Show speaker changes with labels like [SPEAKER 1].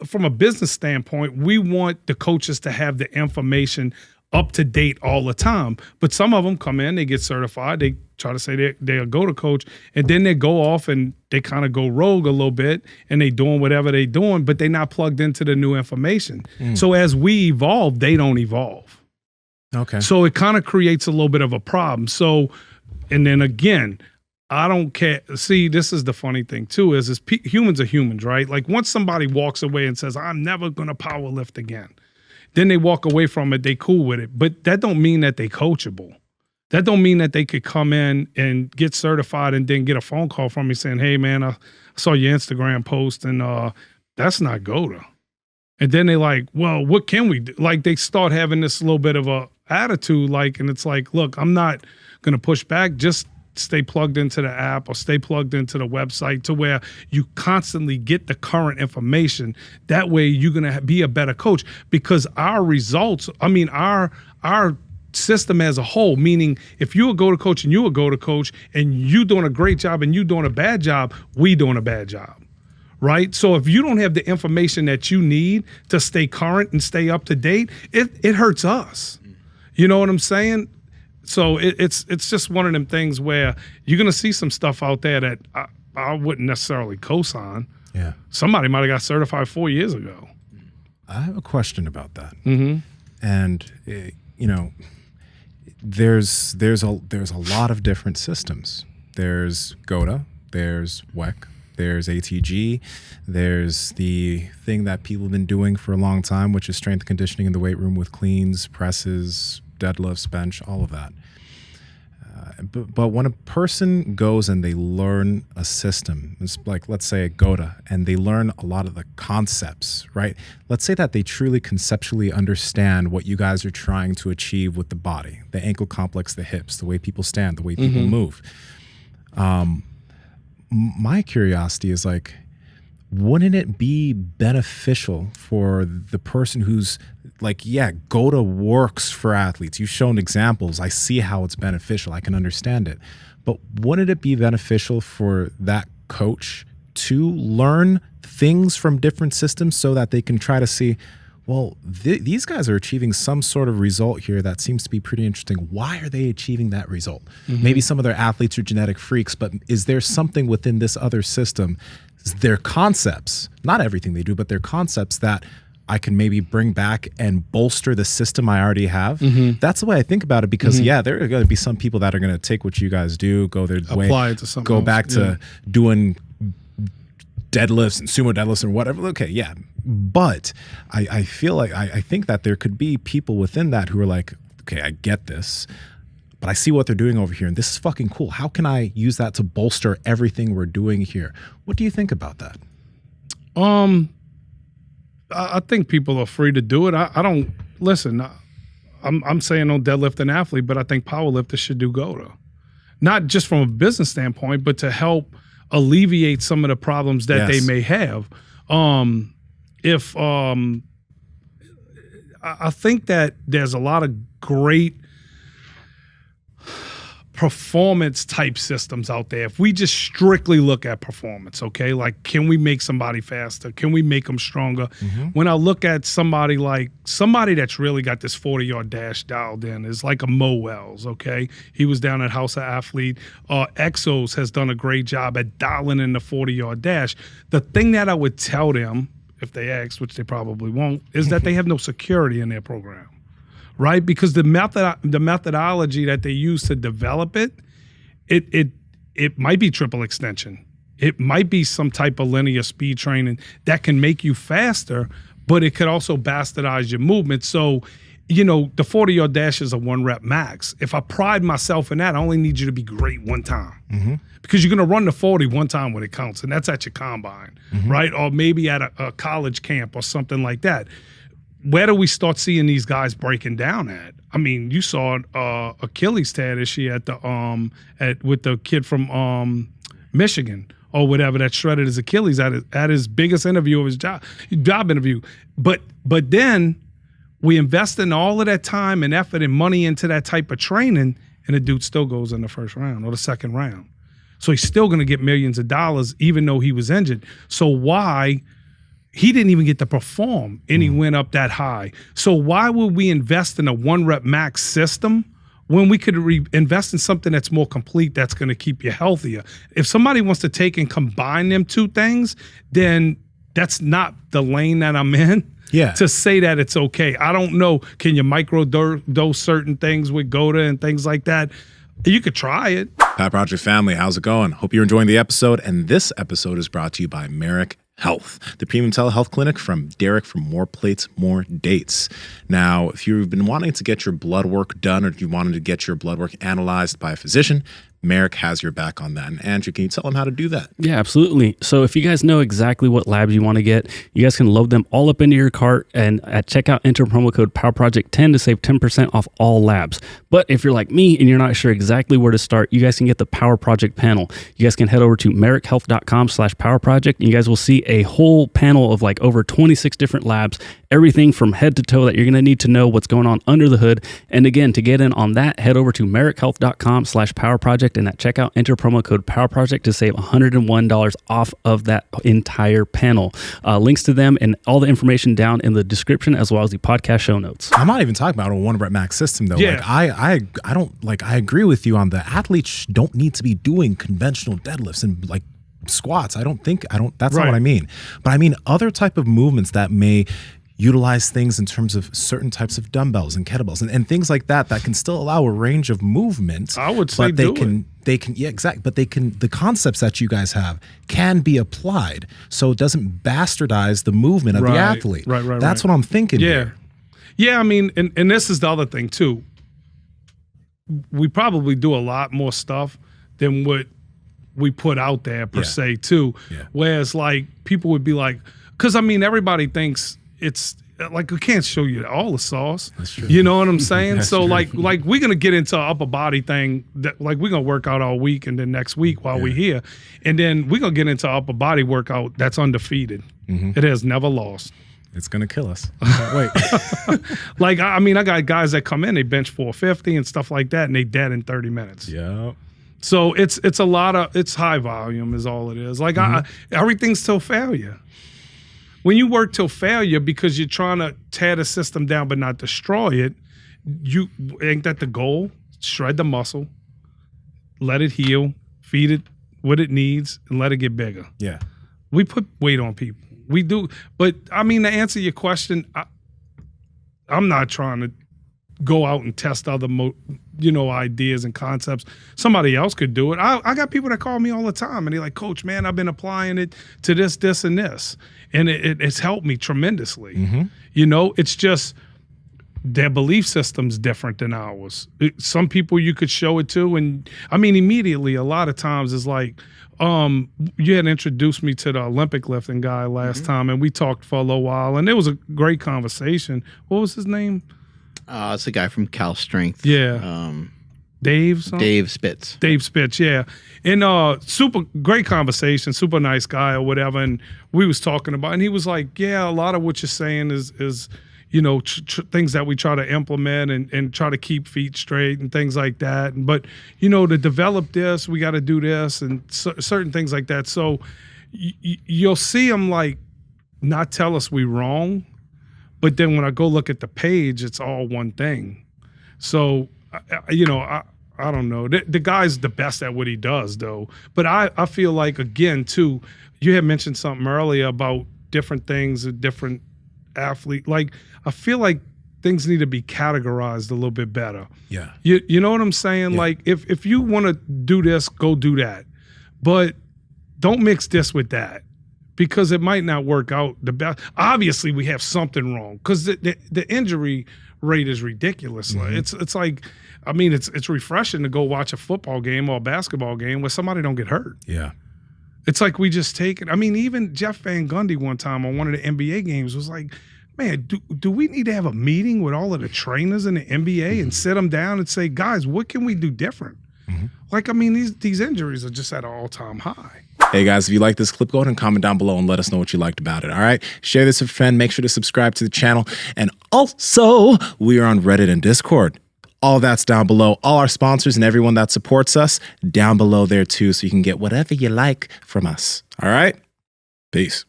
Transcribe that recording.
[SPEAKER 1] from a business standpoint, we want the coaches to have the information up to date all the time. But some of them come in, they get certified, they try to say they're a GOATA coach, and then they go off and they kind of go rogue a little bit, and they doing whatever they doing, but they're not plugged into the new information. So as we evolve, they don't evolve.
[SPEAKER 2] Okay.
[SPEAKER 1] So it kind of creates a little bit of a problem. So, and then again, I don't care. See, this is the funny thing too, is humans are humans, right? Like once somebody walks away and says, I'm never going to power lift again, then they walk away from it, they cool with it. But that don't mean that they coachable. That don't mean that they could come in and get certified and then get a phone call from me saying, hey man, I saw your Instagram post and that's not GOATA. And then they like, well, what can we do? Like they start having this little bit of a attitude, like, and it's like, look, I'm not going to push back. Just stay plugged into the app or stay plugged into the website to where you constantly get the current information. That way you're going to be a better coach, because our results, I mean, our system as a whole, meaning if you're a GOATA coach and you're a GOATA coach and you doing a great job and you doing a bad job, we doing a bad job. Right? So if you don't have the information that you need to stay current and stay up to date, it hurts us. You know what I'm saying? So it's just one of them things where you're going to see some stuff out there that I wouldn't necessarily co-sign.
[SPEAKER 2] Yeah.
[SPEAKER 1] Somebody might have got certified 4 years ago.
[SPEAKER 2] I have a question about that. And, there's a lot of different systems. There's GOATA, there's WEC, there's ATG, there's the thing that people have been doing for a long time, which is strength conditioning in the weight room with cleans, presses, deadlifts, bench, all of that. But when a person goes and they learn a system, it's like, let's say a GOATA, and they learn a lot of the concepts, right? Let's say that they truly conceptually understand what you guys are trying to achieve with the body, the ankle complex, the hips, the way people stand, the way people move. My curiosity is like, wouldn't it be beneficial for the person who's like, yeah, GOATA works for athletes. You've shown examples. I see how it's beneficial. I can understand it. But wouldn't it be beneficial for that coach to learn things from different systems so that they can try to see, well, these guys are achieving some sort of result here that seems to be pretty interesting. Why are they achieving that result? Maybe some of their athletes are genetic freaks, but is there something within this other system, their concepts, not everything they do, but their concepts that I can maybe bring back and bolster the system I already have? That's the way I think about it, because yeah, there are going to be some people that are going to take what you guys do, go their way,
[SPEAKER 1] apply it to something
[SPEAKER 2] go
[SPEAKER 1] else.
[SPEAKER 2] back to doing deadlifts and sumo deadlifts and whatever. Okay, yeah. But I feel like I think that there could be people within that who are like, okay, I get this, but I see what they're doing over here, and this is fucking cool. How can I use that to bolster everything we're doing here? What do you think about that?
[SPEAKER 1] I think people are free to do it. I don't listen. I'm saying on deadlift and athlete, but I think powerlifters should do GOATA, not just from a business standpoint, but to help alleviate some of the problems that they may have. I think that there's a lot of great performance type systems out there. If we just strictly look at performance, okay, like can we make somebody faster? Can we make them stronger? When I look at somebody that's really got this 40-yard dash dialed in, is like a Mo Wells, okay? He was down at House of Athlete. Exos has done a great job at dialing in the 40-yard dash. The thing that I would tell them, if they ask, which they probably won't, is that they have no security in their program. Right? Because the methodology that they use to develop it might be triple extension. It might be some type of linear speed training that can make you faster, but it could also bastardize your movement. So, the 40-yard dash is a 1-rep max. If I pride myself in that, I only need you to be great one time. Because you're going to run the 40 one time when it counts, and that's at your combine, right? Or maybe at a college camp or something like that. Where do we start seeing these guys breaking down at? I mean, you saw Achilles tear this year with the kid from Michigan or whatever that shredded his Achilles at his biggest interview of his job interview. But then we invest in all of that time and effort and money into that type of training, and the dude still goes in the first round or the second round. So he's still going to get millions of dollars even though he was injured. So why he didn't even get to perform, and he went up that high. So why would we invest in a 1-rep max system when we could invest in something that's more complete, that's going to keep you healthier? If somebody wants to take and combine them two things, then that's not the lane that I'm in.
[SPEAKER 2] Yeah.
[SPEAKER 1] To say that it's okay. I don't know. Can you micro-dose certain things with GOATA and things like that? You could try it.
[SPEAKER 2] Pat Project family, how's it going? Hope you're enjoying the episode. And this episode is brought to you by Merrick Health, the premium telehealth clinic from Derek for more plates, more dates. Now, if you've been wanting to get your blood work done, or if you wanted to get your blood work analyzed by a physician, Merrick has your back on that. And Andrew, can you tell them how to do that?
[SPEAKER 3] Yeah, absolutely. So if you guys know exactly what labs you want to get, you guys can load them all up into your cart, and at checkout, enter promo code PowerProject10 to save 10% off all labs. But if you're like me and you're not sure exactly where to start, you guys can get the Power Project panel. You guys can head over to merrickhealth.com/powerproject, and you guys will see a whole panel of like over 26 different labs, everything from head to toe that you're going to need to know what's going on under the hood. And again, to get in on that, head over to merrickhealth.com/powerproject, and at checkout, enter promo code PowerProject to save $101 off of that entire panel. Links to them and all the information down in the description, as well as the podcast show notes.
[SPEAKER 2] I'm not even talking about a 1-rep max system though.
[SPEAKER 1] Yeah.
[SPEAKER 2] Like I don't like, I agree with you on the athletes don't need to be doing conventional deadlifts and like squats. That's not what I mean. But I mean other type of movements that may utilize things in terms of certain types of dumbbells and kettlebells and things like that can still allow a range of movement.
[SPEAKER 1] I would say
[SPEAKER 2] but they can, yeah, exactly. But the concepts that you guys have can be applied, so it doesn't bastardize the movement of the athlete.
[SPEAKER 1] Right.
[SPEAKER 2] That's what I'm thinking.
[SPEAKER 1] Yeah.
[SPEAKER 2] Here.
[SPEAKER 1] Yeah, I mean, and this is the other thing too. We probably do a lot more stuff than what we put out there per se too.
[SPEAKER 2] Yeah.
[SPEAKER 1] Whereas like people would be like, because I mean everybody thinks it's like we can't show you all the sauce.
[SPEAKER 2] That's true.
[SPEAKER 1] You know what I'm saying?
[SPEAKER 2] That's
[SPEAKER 1] So
[SPEAKER 2] true.
[SPEAKER 1] like we're gonna get into an upper body thing that like we're gonna work out all week and then next week while we're here. And then we're gonna get into upper body workout that's undefeated. It has never lost.
[SPEAKER 2] It's gonna kill us. Wait.
[SPEAKER 1] Like I mean, I got guys that come in, they bench 450 and stuff like that, and they dead in 30 minutes.
[SPEAKER 2] Yeah.
[SPEAKER 1] So it's a lot of, it's high volume is all it is. Like everything's till failure. When you work till failure because you're trying to tear the system down but not destroy it, ain't that the goal? Shred the muscle, let it heal, feed it what it needs, and let it get bigger.
[SPEAKER 2] Yeah.
[SPEAKER 1] We put weight on people. We do. But I mean, to answer your question, I'm not trying to go out and test other ideas and concepts. Somebody else could do it. I got people that call me all the time and they're like, Coach, man, I've been applying it to this, and this. And it's helped me tremendously. It's just their belief system's different than ours. Some people you could show it to, and I mean, immediately, a lot of times it's like, you had introduced me to the Olympic lifting guy last time, and we talked for a little while, and it was a great conversation. What was his name?
[SPEAKER 4] It's a guy from Cal Strength.
[SPEAKER 1] Yeah. Dave something?
[SPEAKER 4] Dave Spitz.
[SPEAKER 1] Dave Spitz, yeah. And super great conversation, super nice guy or whatever. And we was talking about, and he was like, yeah, a lot of what you're saying is things that we try to implement and try to keep feet straight and things like that. But, to develop this, we got to do this and certain things like that. So you'll see him like not tell us we wrong. But then when I go look at the page, it's all one thing. So, I don't know. The guy's the best at what he does, though. But I feel like, again, too, you had mentioned something earlier about different things, different athlete. Like, I feel like things need to be categorized a little bit better.
[SPEAKER 2] Yeah.
[SPEAKER 1] You know what I'm saying?
[SPEAKER 2] Yeah.
[SPEAKER 1] Like, if you want to do this, go do that. But don't mix this with that, because it might not work out the best. Obviously, we have something wrong, because the injury rate is ridiculous. It's like, I mean, it's refreshing to go watch a football game or a basketball game where somebody don't get hurt.
[SPEAKER 2] Yeah.
[SPEAKER 1] It's like we just take it. I mean, even Jeff Van Gundy one time on one of the NBA games was like, man, do we need to have a meeting with all of the trainers in the NBA and sit them down and say, guys, what can we do different? Like, I mean, these injuries are just at an all-time high.
[SPEAKER 2] Hey guys, if you like this clip, go ahead and comment down below and let us know what you liked about it. All right, share this with a friend. Make sure to subscribe to the channel, and also we are on Reddit and Discord. All that's down below. All our sponsors and everyone that supports us down below there too, so you can get whatever you like from us. All right, peace.